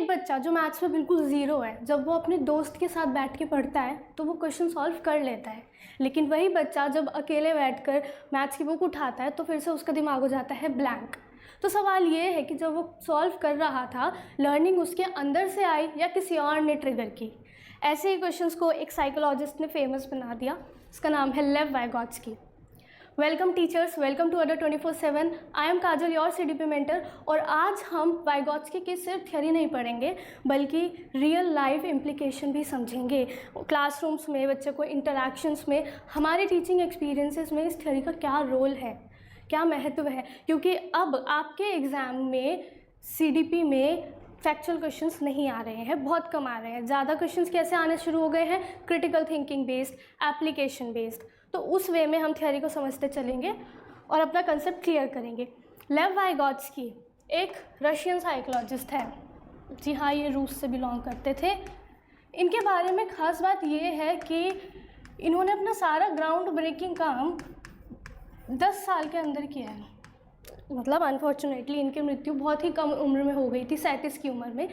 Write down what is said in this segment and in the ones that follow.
एक बच्चा जो मैथ्स में बिल्कुल ज़ीरो है, जब वो अपने दोस्त के साथ बैठ के पढ़ता है तो वो क्वेश्चन सॉल्व कर लेता है, लेकिन वही बच्चा जब अकेले बैठकर मैथ्स की बुक उठाता है तो फिर से उसका दिमाग हो जाता है ब्लैंक। तो सवाल ये है कि जब वो सॉल्व कर रहा था, लर्निंग उसके अंदर से आई या किसी और ने ट्रिगर की। ऐसे ही क्वेश्चंस को एक साइकोलॉजिस्ट ने फेमस बना दिया, इसका नाम है Lev Vygotsky. Welcome teachers, welcome to Adda 24/7। I am Kajal, your CDP mentor. और आज हम वाइगोत्स्की की सिर्फ थ्योरी नहीं पढ़ेंगे बल्कि रियल लाइफ इम्प्लीकेशन भी समझेंगे। क्लासरूम्स में बच्चे को इंटरैक्शंस में, हमारे टीचिंग एक्सपीरियंसेस में इस थ्योरी का क्या रोल है, क्या महत्व है। क्योंकि अब आपके एग्ज़ाम में CDP में फैक्चुअल क्वेश्चंस नहीं आ रहे हैं, बहुत कम आ रहे हैं। ज़्यादा क्वेश्चंस कैसे आने शुरू हो गए हैं? Critical thinking based, application based. तो उस वे में हम थ्योरी को समझते चलेंगे और अपना कंसेप्ट क्लियर करेंगे। लेव वाइगोत्स्की एक रशियन साइकोलॉजिस्ट है। जी हाँ, ये रूस से बिलोंग करते थे। इनके बारे में ख़ास बात ये है कि इन्होंने अपना सारा ग्राउंड ब्रेकिंग काम 10 साल के अंदर किया है। मतलब अनफॉर्चुनेटली इनकी मृत्यु बहुत ही कम उम्र में हो गई थी, 37 की उम्र में।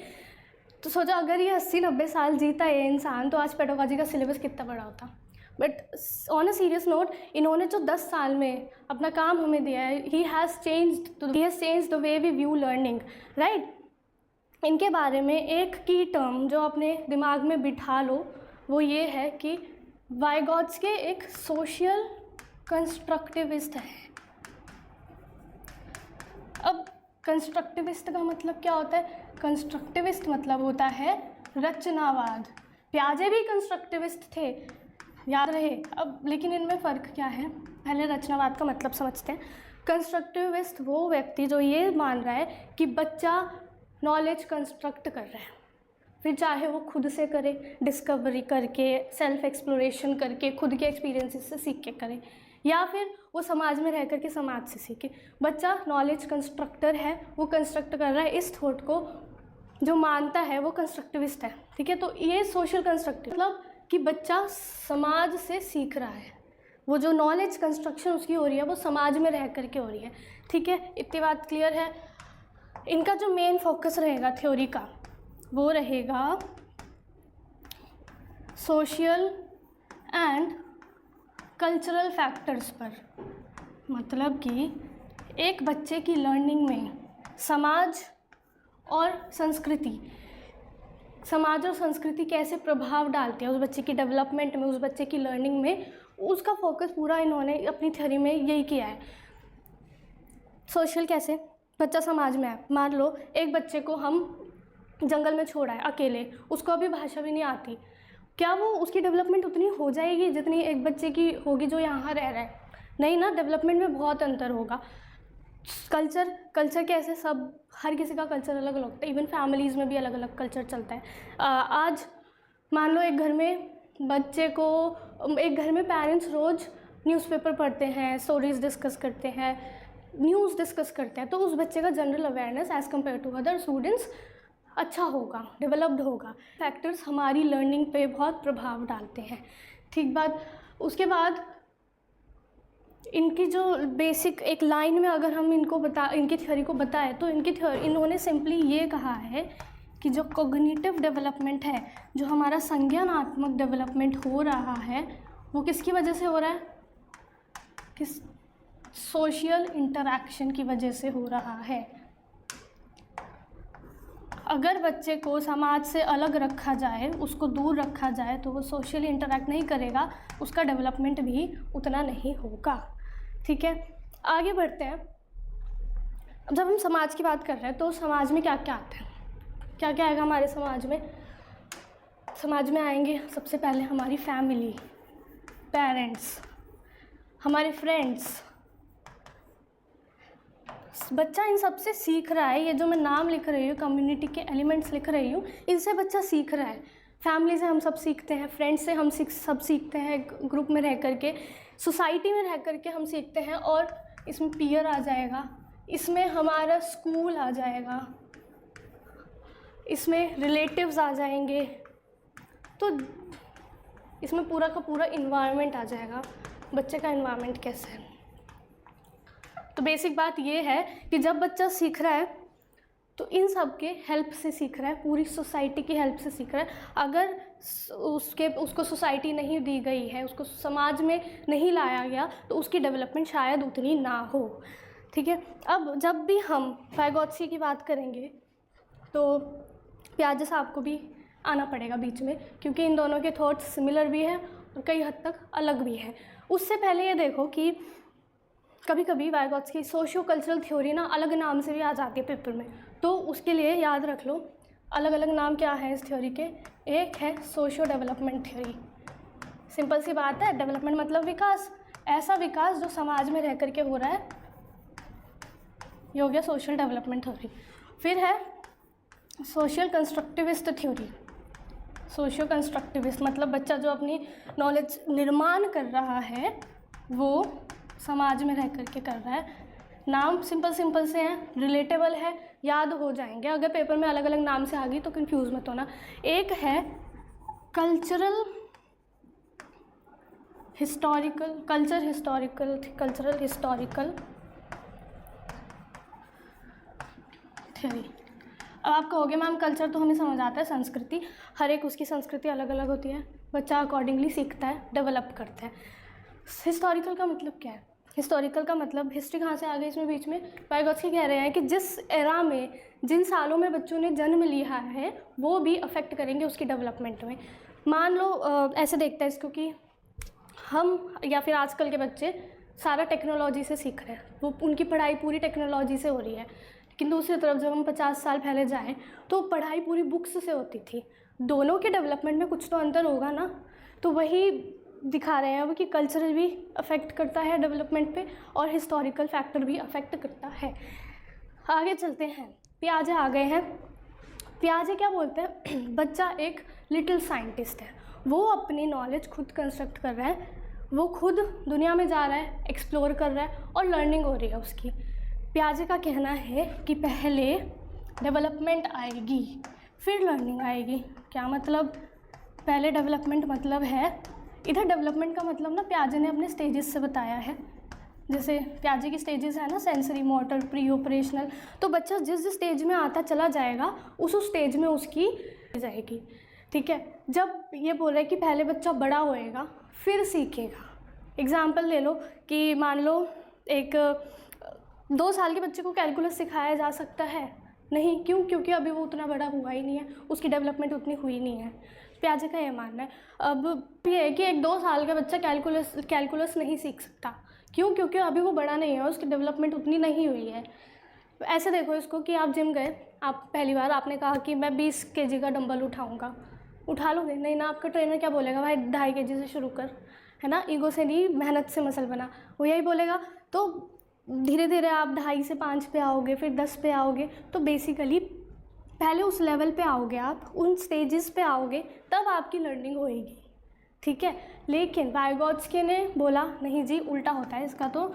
तो सोचा अगर ये 80-90 साल जीता ये इंसान तो आज पेडागोजी का सिलेबस कितना बड़ा होता। But on a serious note, इन्होंने जो 10 साल में अपना काम हमें दिया है, he has changed the way we view learning, right. इनके बारे में एक की टर्म जो अपने दिमाग में बिठा लो वो ये है कि वाइगोत्स्की एक सोशल कंस्ट्रक्टिविस्ट है। अब कंस्ट्रक्टिविस्ट का मतलब क्या होता है? कंस्ट्रक्टिविस्ट मतलब होता है रचनावाद। पियाजे भी कंस्ट्रक्टिविस्ट थे, याद रहे। अब लेकिन इनमें फ़र्क क्या है? पहले रचनावाद का मतलब समझते हैं। कंस्ट्रक्टिविस्ट वो व्यक्ति जो ये मान रहा है कि बच्चा नॉलेज कंस्ट्रक्ट कर रहा है, फिर चाहे वो खुद से करे, डिस्कवरी करके, सेल्फ एक्सप्लोरेशन करके, खुद के एक्सपीरियंसेस से सीख के करे, या फिर वो समाज में रह कर के समाज से सीखे। बच्चा नॉलेज कंस्ट्रक्टर है, वो कंस्ट्रक्ट कर रहा है। इस थॉट को जो मानता है वो कंस्ट्रक्टिविस्ट है, ठीक है। तो ये सोशल कंस्ट्रक्टिव मतलब कि बच्चा समाज से सीख रहा है, वो जो नॉलेज कंस्ट्रक्शन उसकी हो रही है वो समाज में रह कर के हो रही है, ठीक है। इतनी बात क्लियर है। इनका जो मेन फोकस रहेगा थ्योरी का वो रहेगा सोशल एंड कल्चरल फैक्टर्स पर। मतलब कि एक बच्चे की लर्निंग में समाज और संस्कृति कैसे प्रभाव डालती है उस बच्चे की डेवलपमेंट में, उस बच्चे की लर्निंग में, उसका फोकस पूरा इन्होंने अपनी थ्योरी में यही किया है। सोशल कैसे? बच्चा समाज में है। मान लो एक बच्चे को हम जंगल में छोड़ा है अकेले, उसको अभी भाषा भी नहीं आती, क्या वो उसकी डेवलपमेंट उतनी हो जाएगी जितनी एक बच्चे की होगी जो यहाँ रह रहा है? नहीं ना, डेवलपमेंट में बहुत अंतर होगा। कल्चर कैसे? सब हर किसी का कल्चर अलग अलग होता है, इवन फैमिलीज़ में भी अलग अलग कल्चर चलता है। आज मान लो एक घर में पेरेंट्स रोज़ न्यूज़पेपर पढ़ते हैं, स्टोरीज डिस्कस करते हैं, न्यूज़ डिस्कस करते हैं, तो उस बच्चे का general awareness as compare to other students अच्छा होगा, डेवलप्ड होगा। फैक्टर्स हमारी लर्निंग पे बहुत प्रभाव डालते हैं, ठीक बात। उसके बाद इनकी जो बेसिक एक लाइन में अगर हम इनकी थ्योरी को बताएं तो इन्होंने सिंपली ये कहा है कि जो कॉग्निटिव डेवलपमेंट है, जो हमारा संज्ञानात्मक डेवलपमेंट हो रहा है, वो किसकी वजह से हो रहा है? सोशल इंटरैक्शन की वजह से हो रहा है। अगर बच्चे को समाज से अलग रखा जाए, उसको दूर रखा जाए, तो वो सोशली इंटरैक्ट नहीं करेगा, उसका डेवलपमेंट भी उतना नहीं होगा, ठीक है। आगे बढ़ते हैं। अब जब हम समाज की बात कर रहे हैं तो समाज में क्या क्या आता है, क्या क्या आएगा हमारे समाज में? समाज में आएंगे सबसे पहले हमारी फैमिली, पेरेंट्स, हमारे फ्रेंड्स। बच्चा इन सब से सीख रहा है। ये जो मैं नाम लिख रही हूँ, कम्युनिटी के एलिमेंट्स लिख रही हूँ, इनसे बच्चा सीख रहा है। फैमिली से हम सब सीखते हैं, फ्रेंड्स से हम सब सीखते हैं, ग्रुप में रह करके, सोसाइटी में रह करके हम सीखते हैं। और इसमें पीयर आ जाएगा, इसमें हमारा स्कूल आ जाएगा, इसमें रिलेटिव्स आ जाएंगे, तो इसमें पूरा का पूरा इन्वायरमेंट आ जाएगा। बच्चे का इन्वायरमेंट कैसा है? तो बेसिक बात ये है कि जब बच्चा सीख रहा है तो इन सब के हेल्प से सीख रहा है, पूरी सोसाइटी की हेल्प से सीख रहा है। अगर उसको सोसाइटी नहीं दी गई है, उसको समाज में नहीं लाया गया, तो उसकी डेवलपमेंट शायद उतनी ना हो। ठीक है, अब जब भी हम वाइगोत्स्की की बात करेंगे तो पियाजे साहब को भी आना पड़ेगा बीच में, क्योंकि इन दोनों के थॉट्स सिमिलर भी हैं और कई हद तक अलग भी हैं। उससे पहले ये देखो कि कभी कभी वाइगोत्स्की सोशियो कल्चरल थ्योरी ना अलग नाम से भी आ जाती है पेपर में, तो उसके लिए याद रख लो अलग अलग नाम क्या है इस थ्योरी के। एक है सोशियो डेवलपमेंट थ्योरी। सिंपल सी बात है, डेवलपमेंट मतलब विकास, ऐसा विकास जो समाज में रह करके हो रहा है, ये हो गया सोशल डेवलपमेंट थ्योरी। फिर है social constructivist theory. Socio constructivist मतलब बच्चा जो अपनी नॉलेज निर्माण कर रहा है वो समाज में रह करके कर रहा है। नाम सिंपल से हैं, रिलेटेबल है, याद हो जाएंगे। अगर पेपर में अलग अलग नाम से आ गई तो कंफ्यूज मत होना। एक है कल्चरल हिस्टोरिकल थ्योरी। अब आप कहोगे मैम कल्चर तो हमें समझ आता है, संस्कृति, हर एक उसकी संस्कृति अलग अलग होती है, बच्चा अकॉर्डिंगली सीखता है, डेवलप करता है। हिस्टोरिकल का मतलब क्या है? हिस्टोरिकल का मतलब हिस्ट्री कहाँ से आ गई इसमें बीच में? वाइगोत्स्की कह रहे हैं कि जिस एरा में, जिन सालों में बच्चों ने जन्म लिया है वो भी अफेक्ट करेंगे उसकी डेवलपमेंट में। मान लो ऐसे देखते हैं इसको कि हम या फिर आजकल के बच्चे सारा टेक्नोलॉजी से सीख रहे हैं, वो उनकी पढ़ाई पूरी टेक्नोलॉजी से हो रही है। लेकिन दूसरी तरफ जब हम 50 साल पहले जाएँ तो पढ़ाई पूरी बुक्स से होती थी। दोनों के डेवलपमेंट में कुछ तो अंतर होगा ना। तो वही दिखा रहे हैं वो कि कल्चरल भी अफेक्ट करता है डेवलपमेंट पे और हिस्टोरिकल फैक्टर भी अफेक्ट करता है। आगे चलते हैं, पियाजे आ गए हैं। पियाजे क्या बोलते हैं? बच्चा एक लिटिल साइंटिस्ट है, वो अपनी नॉलेज खुद कंस्ट्रक्ट कर रहा है, वो खुद दुनिया में जा रहा है, एक्सप्लोर कर रहा है और लर्निंग हो रही है उसकी। पियाजे का कहना है कि पहले डेवलपमेंट आएगी फिर लर्निंग आएगी। क्या मतलब? पहले डेवलपमेंट मतलब है, इधर डेवलपमेंट का मतलब ना पियाजे ने अपने स्टेजेस से बताया है। जैसे पियाजे की स्टेजेस है ना, सेंसरी, मोटर, प्री ऑपरेशनल। तो बच्चा जिस जिस स्टेज में आता चला जाएगा उस स्टेज में उसकी जाएगी। ठीक है, जब ये बोल रहे हैं कि पहले बच्चा बड़ा होएगा फिर सीखेगा। एग्जाम्पल ले लो कि मान लो एक 2 साल के बच्चे को कैलकुलस सिखाया जा सकता है? नहीं। क्यों? क्योंकि अभी वो उतना बड़ा हुआ ही नहीं है, उसकी डेवलपमेंट उतनी हुई नहीं है। पियाजे का ये मानना है। अब ये है कि एक 2 साल का बच्चा कैलकुलस नहीं सीख सकता। क्यों? क्योंकि अभी वो बड़ा नहीं है, उसकी डेवलपमेंट उतनी नहीं हुई है। ऐसे देखो इसको कि आप जिम गए, आप पहली बार आपने कहा कि मैं 20 kg का डंबल उठाऊँगा, उठा लोगे? नहीं ना। आपका ट्रेनर क्या बोलेगा? भाई 2.5 kg से शुरू कर, है ना, ईगो से नहीं, मेहनत से मसल बना, वो यही बोलेगा। तो धीरे धीरे आप 2.5 से 5 पे आओगे, फिर 10 पे आओगे। तो बेसिकली पहले उस लेवल पे आओगे, आप उन स्टेजेस पे आओगे, तब आपकी लर्निंग होएगी। ठीक है, लेकिन वाइगोत्स्की ने बोला नहीं जी, उल्टा होता है इसका। तो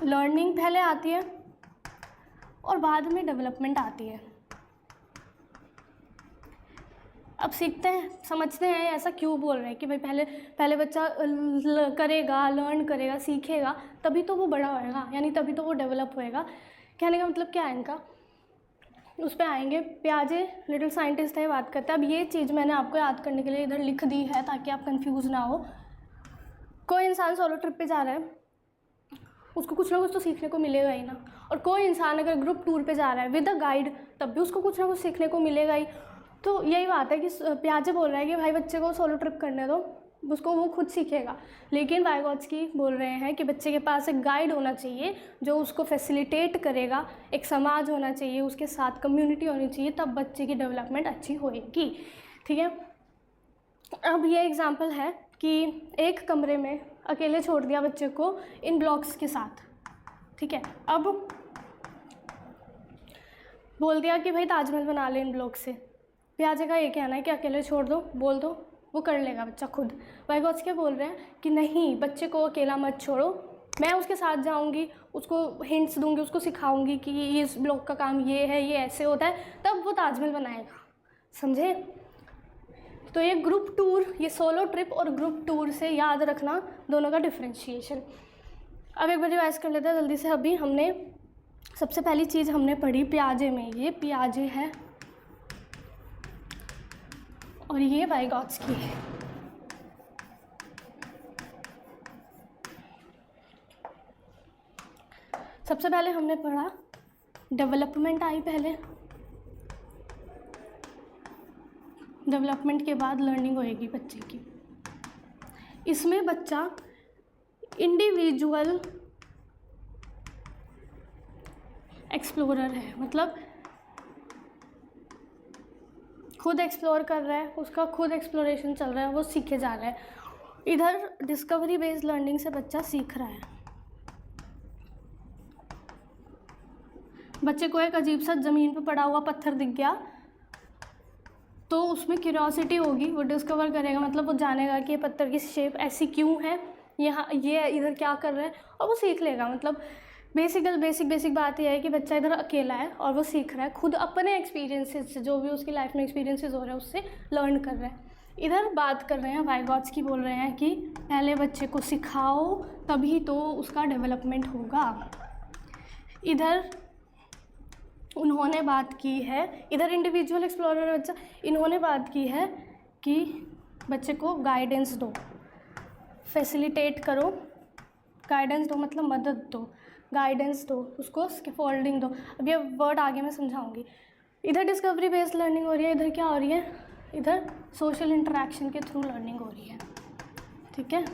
लर्निंग पहले आती है और बाद में डेवलपमेंट आती है। अब सीखते हैं, समझते हैं ऐसा क्यों बोल रहे हैं कि भाई पहले बच्चा करेगा, लर्न करेगा, सीखेगा, तभी तो वो बड़ा होएगा, यानी तभी तो वो डेवलप होएगा। कहने का मतलब क्या है इनका, उस पर आएंगे। पियाजे लिटिल साइंटिस्ट है, बात करता है। अब ये चीज़ मैंने आपको याद करने के लिए इधर लिख दी है ताकि आप कंफ्यूज ना हो। कोई इंसान सोलो ट्रिप पे जा रहा है, उसको कुछ ना कुछ तो सीखने को मिलेगा ही ना। और कोई इंसान अगर ग्रुप टूर पे जा रहा है विद अ गाइड, तब भी उसको कुछ ना कुछ सीखने को मिलेगा ही। तो यही बात है कि पियाजे बोल रहा है कि भाई बच्चे को सोलो ट्रिप करने दो, उसको वो खुद सीखेगा। लेकिन वाइगोत्स्की बोल रहे हैं कि बच्चे के पास एक गाइड होना चाहिए जो उसको फैसिलिटेट करेगा, एक समाज होना चाहिए, उसके साथ कम्युनिटी होनी चाहिए, तब बच्चे की डेवलपमेंट अच्छी होएगी। ठीक है, अब ये एग्जांपल है कि एक कमरे में अकेले छोड़ दिया बच्चे को इन ब्लॉक्स के साथ। ठीक है, अब बोल दिया कि भाई ताजमहल बना ले इन ब्लॉक से। पियाजे का ये कहना है कि अकेले छोड़ दो, बोल दो, वो कर लेगा बच्चा खुद। वाइगोत्स्की बोल रहे हैं कि नहीं, बच्चे को अकेला मत छोड़ो, मैं उसके साथ जाऊंगी, उसको हिंट्स दूंगी, उसको सिखाऊंगी कि ये इस ब्लॉक का काम ये है, ये ऐसे होता है, तब वो ताजमहल बनाएगा। समझे? तो ये ग्रुप टूर, ये सोलो ट्रिप और ग्रुप टूर से याद रखना दोनों का डिफ्रेंशिएशन। अब एक बार रिवाइज कर लेते हैं जल्दी से। अभी हमने सबसे पहली चीज़ हमने पढ़ी पियाजे में, ये पियाजे है और ये वाइगॉत्स्की है। सबसे पहले हमने पढ़ा डेवलपमेंट आई पहले, डेवलपमेंट के बाद लर्निंग होएगी बच्चे की। इसमें बच्चा इंडिविजुअल एक्सप्लोरर है, मतलब खुद एक्सप्लोर कर रहा है, उसका खुद एक्सप्लोरेशन चल रहा है, वो सीखे जा रहा है। इधर डिस्कवरी बेस्ड लर्निंग से बच्चा सीख रहा है। बच्चे को एक अजीब सा ज़मीन पे पड़ा हुआ पत्थर दिख गया तो उसमें क्यूरियोसिटी होगी, वो डिस्कवर करेगा, मतलब वो जानेगा कि ये पत्थर की शेप ऐसी क्यों है, यहाँ ये इधर क्या कर रहा है, और वो सीख लेगा। मतलब बेसिक बात यह है कि बच्चा इधर अकेला है और वो सीख रहा है खुद अपने एक्सपीरियंसेस से, जो भी उसकी लाइफ में एक्सपीरियंसेस हो रहे हैं उससे लर्न कर रहा है। इधर बात कर रहे हैं वाइगॉत्स्की बोल रहे हैं कि पहले बच्चे को सिखाओ तभी तो उसका डेवलपमेंट होगा। इधर उन्होंने बात की है, इधर इंडिविजुअल एक्सप्लोरर बच्चा, इन्होंने बात की है कि बच्चे को गाइडेंस दो, फैसिलिटेट करो, गाइडेंस दो मतलब मदद दो, गाइडेंस दो, उसको स्कैफोल्डिंग दो। अब ये वर्ड आगे मैं समझाऊंगी। इधर डिस्कवरी बेस्ड लर्निंग हो रही है, इधर क्या हो रही है, इधर सोशल इंटरेक्शन के थ्रू लर्निंग हो रही है। ठीक है,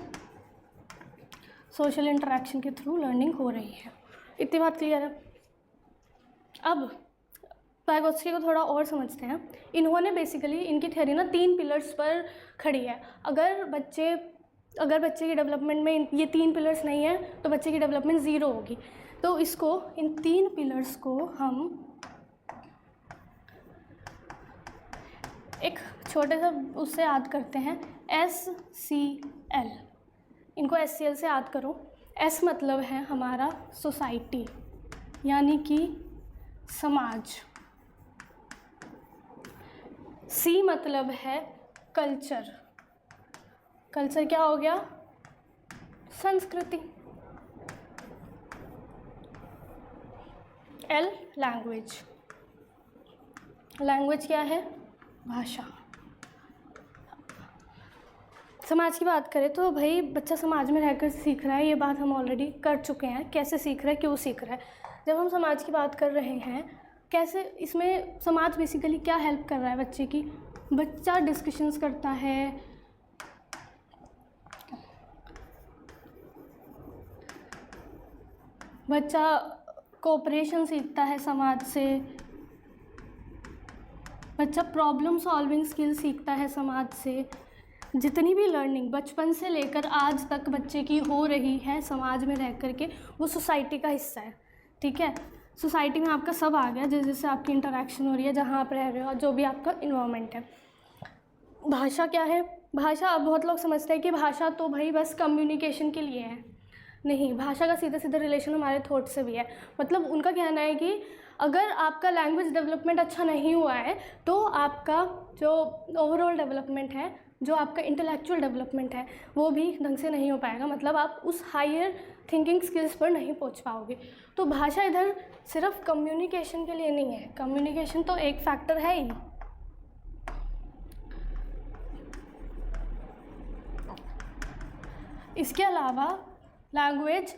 सोशल इंटरेक्शन के थ्रू लर्निंग हो रही है। इतनी बात क्लियर है। अब वाइगॉत्स्की को थोड़ा और समझते हैं। इन्होंने बेसिकली, इनकी थ्योरी ना 3 पिलर्स पर खड़ी है। अगर बच्चे की डेवलपमेंट में ये 3 पिलर्स नहीं है तो बच्चे की डेवलपमेंट ज़ीरो होगी। तो इसको, इन 3 पिलर्स को हम एक छोटे सा उससे याद करते हैं, SCL। इनको SCL से याद करो। S मतलब है हमारा सोसाइटी, यानी कि समाज। C मतलब है कल्चर, कल्चर क्या हो गया, संस्कृति। L लैंग्वेज, लैंग्वेज क्या है, भाषा। समाज की बात करें तो भाई बच्चा समाज में रहकर सीख रहा है, ये बात हम ऑलरेडी कर चुके हैं। कैसे सीख रहा है, क्यों सीख रहा है। जब हम समाज की बात कर रहे हैं, कैसे, इसमें समाज बेसिकली क्या हेल्प कर रहा है बच्चे की, बच्चा डिस्कशंस करता है, बच्चा कोऑपरेशन सीखता है समाज से, बच्चा प्रॉब्लम सॉल्विंग स्किल सीखता है समाज से। जितनी भी लर्निंग बचपन से लेकर आज तक बच्चे की हो रही है समाज में रह कर के, वो सोसाइटी का हिस्सा है। ठीक है, सोसाइटी में आपका सब आ गया, जैसे जैसे आपकी इंटरेक्शन हो रही है, जहाँ आप रह रहे हो और जो भी आपका इन्वायरमेंट है। भाषा क्या है, भाषा, अब बहुत लोग समझते हैं कि भाषा तो भाई बस कम्युनिकेशन के लिए है। नहीं, भाषा का सीधा सीधा रिलेशन हमारे थॉट से भी है। मतलब उनका कहना है कि अगर आपका लैंग्वेज डेवलपमेंट अच्छा नहीं हुआ है तो आपका जो ओवरऑल डेवलपमेंट है, जो आपका इंटेलेक्चुअल डेवलपमेंट है, वो भी ढंग से नहीं हो पाएगा। मतलब आप उस हायर थिंकिंग स्किल्स पर नहीं पहुंच पाओगे। तो भाषा इधर सिर्फ कम्युनिकेशन के लिए नहीं है, कम्युनिकेशन तो एक फैक्टर है ही। इसके अलावा language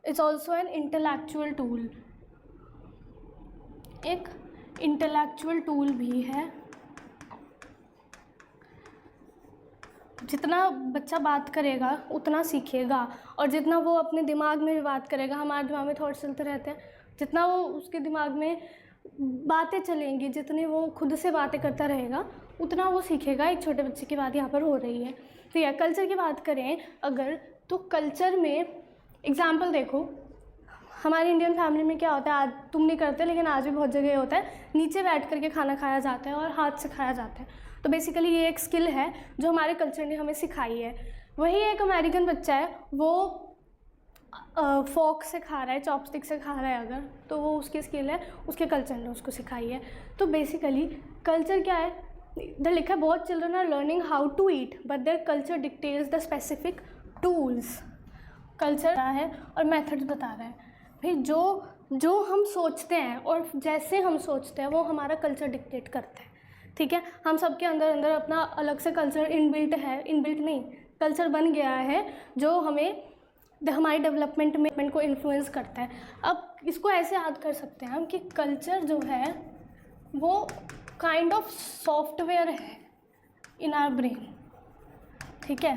is also an intellectual tool, एक इंटेलेक्चुअल टूल भी है। जितना बच्चा बात करेगा उतना सीखेगा, और जितना वो अपने दिमाग में भी बात करेगा, हमारे दिमाग में थॉट्स चलते रहते हैं, जितना वो उसके दिमाग में बातें चलेंगी, जितनी वो खुद से बातें करता रहेगा उतना वो सीखेगा। एक छोटे बच्चे की बात यहाँ पर हो रही है। तो या कल्चर की बात करें अगर, तो कल्चर में एग्जाम्पल देखो, हमारी इंडियन फैमिली में क्या होता है, आज तुम नहीं करते लेकिन आज भी बहुत जगह होता है, नीचे बैठ करके खाना खाया जाता है और हाथ से खाया जाता है। तो बेसिकली ये एक स्किल है जो हमारे कल्चर ने हमें सिखाई है। वही एक अमेरिकन बच्चा है, वो फोक से खा रहा है, चॉपस्टिक से खा रहा है अगर, तो वो उसकी स्किल है, उसके कल्चर ने उसको सिखाई है। तो बेसिकली कल्चर क्या है, इधर लिखा है बहुत children are learning how to eat but their culture dictates the specific tools. Culture है और मेथड्स बता रहा है। भाई जो जो हम सोचते हैं और जैसे हम सोचते हैं वो हमारा कल्चर डिक्टेट करता है, ठीक है। हम सबके अंदर अंदर अपना अलग से कल्चर इनबिल्ट है, इनबिल्ट नहीं, कल्चर बन गया है जो हमें हमारी डेवलपमेंट में को इन्फ्लुएंस करता है। अब इसको ऐसे याद कर सकते हैं हम कि कल्चर जो है वो काइंड ऑफ सॉफ्टवेयर है इन आवर ब्रेन, ठीक है।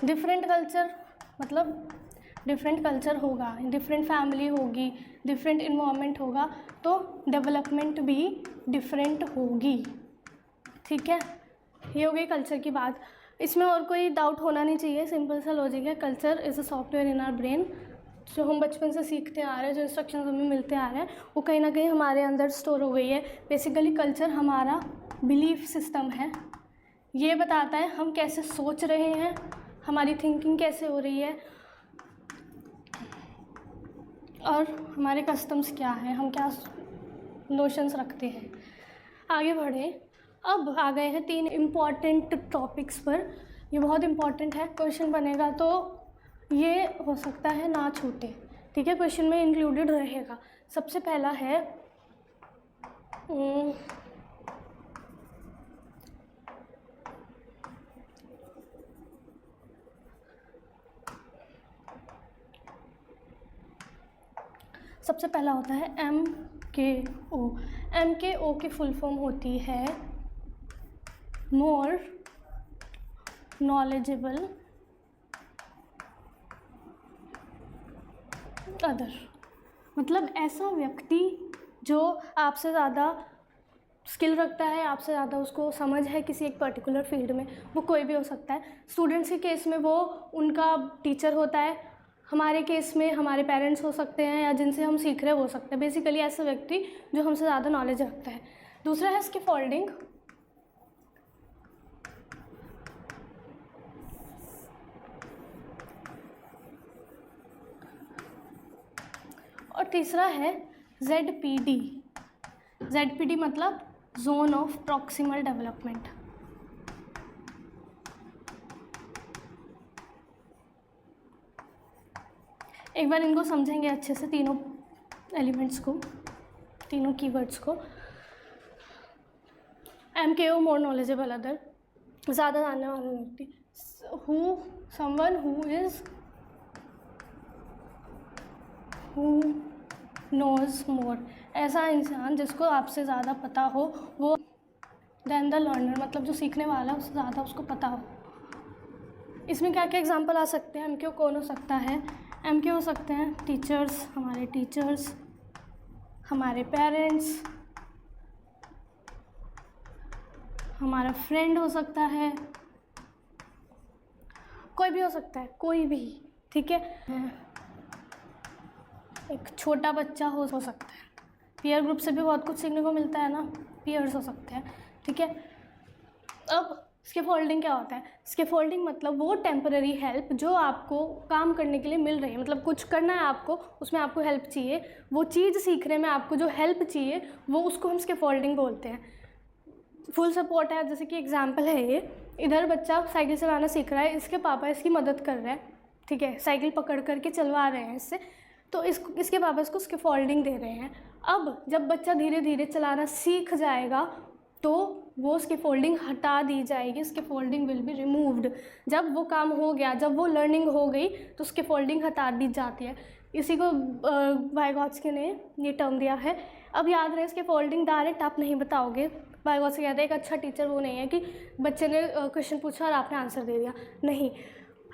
डिफरेंट कल्चर मतलब डिफरेंट कल्चर होगा, डिफरेंट फैमिली होगी, डिफरेंट इन्वायरमेंट होगा, तो डेवलपमेंट भी डिफरेंट होगी, ठीक है। ये हो गई कल्चर की बात। इसमें और कोई डाउट होना नहीं चाहिए, सिंपल सा लॉजिक है। Culture is a software in our brain, जो हम बचपन से सीखते आ रहे हैं, जो इंस्ट्रक्शंस हमें मिलते आ रहे हैं वो कहीं ना कहीं हमारे अंदर स्टोर हो गई है। बेसिकली कल्चर हमारा बिलीफ सिस्टम है, ये बताता है हम कैसे सोच रहे हैं, हमारी थिंकिंग कैसे हो रही है और हमारे कस्टम्स क्या हैं, हम क्या नोशंस रखते हैं। आगे बढ़े, अब आ गए हैं 3 इम्पॉर्टेंट टॉपिक्स पर। ये बहुत इम्पॉर्टेंट है, क्वेश्चन बनेगा तो ये हो सकता है ना छूटे, ठीक है, क्वेश्चन में इंक्लूडेड रहेगा। सबसे पहला है सबसे पहला होता है MKO। MKO की फुल फॉर्म होती है मोर नॉलेजेबल अदर। मतलब ऐसा व्यक्ति जो आपसे ज़्यादा स्किल रखता है, आपसे ज़्यादा उसको समझ है किसी एक पर्टिकुलर फील्ड में, वो कोई भी हो सकता है। स्टूडेंट्स के केस में वो उनका टीचर होता है, हमारे केस में हमारे पेरेंट्स हो सकते हैं या जिनसे हम सीख रहे हो सकते हैं। बेसिकली ऐसा व्यक्ति जो हमसे ज़्यादा नॉलेज रखता है। दूसरा है स्कैफोल्डिंग। और तीसरा है ZPD। ZPD मतलब जोन ऑफ प्रॉक्सिमल डेवलपमेंट। एक बार इनको समझेंगे अच्छे से, तीनों एलिमेंट्स को, तीनों कीवर्ड्स को। MKO मोर नॉलेजेबल अदर, ज़्यादा जानने वाला व्यक्ति। समवन हु नोज मोर, ऐसा इंसान जिसको आपसे ज़्यादा पता हो, वो देन द लर्नर, मतलब जो सीखने वाला है उससे ज़्यादा उसको पता हो। इसमें क्या क्या एग्जांपल आ सकते हैं? MKO कौन हो सकता है? MKO हो सकते हैं टीचर्स, हमारे टीचर्स, हमारे पेरेंट्स, हमारा फ्रेंड हो सकता है, कोई भी हो सकता है, कोई भी, ठीक है। एक छोटा बच्चा हो सकता है। पीयर ग्रुप से भी बहुत कुछ सीखने को मिलता है ना, पीयर्स हो सकते हैं, ठीक है। अब स्कैफोल्डिंग क्या होता है? स्कैफोल्डिंग मतलब वो टेम्पररी हेल्प जो आपको काम करने के लिए मिल रही है, मतलब कुछ करना है आपको, उसमें आपको हेल्प चाहिए, वो चीज़ सीखने में आपको जो हेल्प चाहिए वो उसको हम स्कैफोल्डिंग बोलते हैं। फुल सपोर्ट है, जैसे कि एग्जांपल है ये, इधर बच्चा साइकिल चलाना सीख रहा है, इसके पापा इसकी मदद कर रहे हैं, ठीक है, साइकिल पकड़ करके चलवा रहे हैं इससे, तो इसके पापा इसको स्कैफोल्डिंग दे रहे हैं। अब जब बच्चा धीरे धीरे चलाना सीख जाएगा तो वो स्कैफोल्डिंग हटा दी जाएगी, स्कैफोल्डिंग विल बी रिमूव्ड। जब वो काम हो गया, जब वो लर्निंग हो गई तो स्कैफोल्डिंग हटा दी जाती है। इसी को वाइगोत्स्की ने ये टर्म दिया है। अब याद रहे, स्कैफोल्डिंग डायरेक्ट आप नहीं बताओगे। वाइगोत्स्की कहते हैं एक अच्छा टीचर वो नहीं है कि बच्चे ने क्वेश्चन पूछा और आपने आंसर दे दिया, नहीं।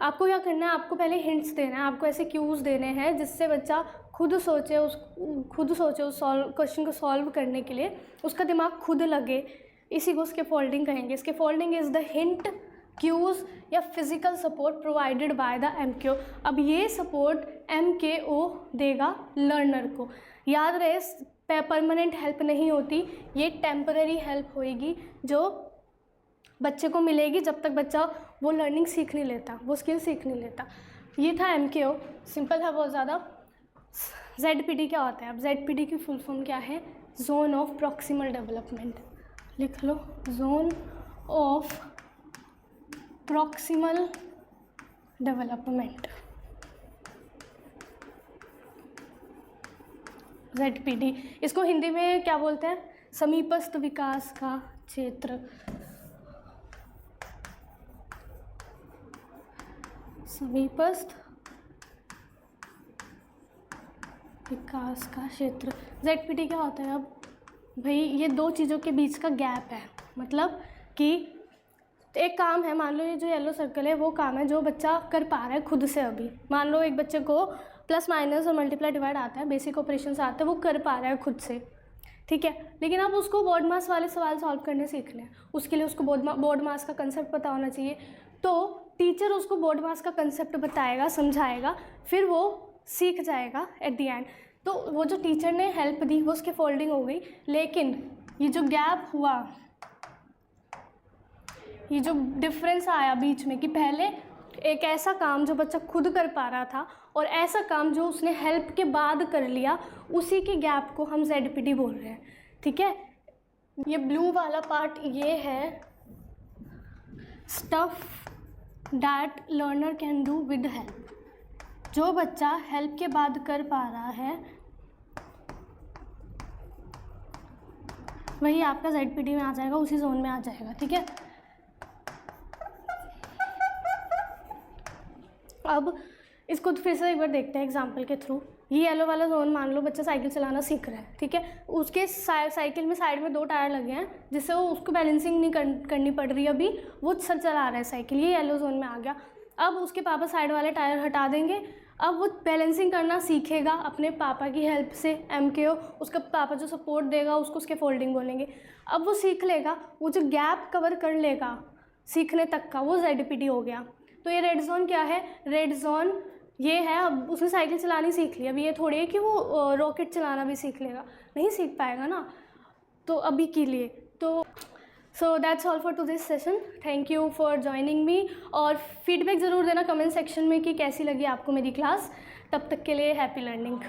आपको क्या करना है, आपको पहले हिंट्स देना है, आपको ऐसे क्यूज़ देने हैं जिससे बच्चा खुद सोचे उस क्वेश्चन को सॉल्व करने के लिए उसका दिमाग खुद लगे। इसी को स्कैफोल्डिंग कहेंगे। Scaffolding is the hint, cues या physical support provided by the MKO। अब ये सपोर्ट MKO देगा लर्नर को। याद रहे, परमानेंट हेल्प नहीं होती, ये टेम्पररी हेल्प होएगी जो बच्चे को मिलेगी जब तक बच्चा वो लर्निंग सीख नहीं लेता, वो स्किल सीख नहीं लेता। ये था MKO, सिंपल था बहुत ज़्यादा। ZPD क्या होता है? अब ZPD की फुल फॉर्म क्या है? Zone of proximal development. लिख लो, zone of proximal development. ZPD, इसको हिंदी में क्या बोलते हैं? समीपस्थ विकास का क्षेत्र। समीपस्थ विकास का क्षेत्र। ZPD क्या होता है? अब भाई ये दो चीज़ों के बीच का गैप है, मतलब कि एक काम है, मान लो ये जो येलो सर्कल है वो काम है जो बच्चा कर पा रहा है खुद से। अभी मान लो एक बच्चे को प्लस माइनस और मल्टीप्लाई डिवाइड आता है, बेसिक ऑपरेशंस आते हैं, वो कर पा रहा है खुद से, ठीक है। लेकिन अब उसको बोर्ड मास वाले सवाल सॉल्व करने सीखने हैं, उसके लिए उसको बोर्ड मास का कंसेप्ट पता होना चाहिए। तो टीचर उसको बोर्ड मास का कंसेप्ट बताएगा, समझाएगा, फिर वो सीख जाएगा एट द एंड। तो वो जो टीचर ने हेल्प दी वो उसकी फोल्डिंग हो गई, लेकिन ये जो गैप हुआ, ये जो डिफरेंस आया बीच में कि पहले एक ऐसा काम जो बच्चा खुद कर पा रहा था और ऐसा काम जो उसने हेल्प के बाद कर लिया, उसी के गैप को हम ZPD बोल रहे हैं, ठीक है। ये ब्लू वाला पार्ट ये है stuff that learner can do with help, जो बच्चा हेल्प के बाद कर पा रहा है वही आपका ZPD में आ जाएगा, उसी जोन में आ जाएगा, ठीक है। अब इसको फिर से एक बार देखते हैं एग्जाम्पल के थ्रू। ये येलो वाला जोन, मान लो बच्चा साइकिल चलाना सीख रहा है, ठीक है। उसके साइकिल में साइड में 2 टायर लगे हैं, जिससे वो उसको बैलेंसिंग नहीं करनी पड़ रही, अभी वो चला रहा है साइकिल, ये येलो जोन में आ गया। अब उसके पापा साइड वाले टायर हटा देंगे, अब वो बैलेंसिंग करना सीखेगा अपने पापा की हेल्प से, MKO, उसका पापा जो सपोर्ट देगा उसको उसके फोल्डिंग बोलेंगे। अब वो सीख लेगा, वो जो गैप कवर कर लेगा सीखने तक का, वो ZPD हो गया। तो ये रेड जोन क्या है? रेड जोन ये है, अब उसने साइकिल चलानी सीख ली, अब ये थोड़ी है कि वो रॉकेट चलाना भी सीख लेगा, नहीं सीख पाएगा ना, तो अभी के लिए। तो so that's all for today's session. Thank you for joining me, और फीडबैक ज़रूर देना कमेंट सेक्शन में कि कैसी लगी आपको मेरी क्लास। तब तक के लिए हैप्पी लर्निंग।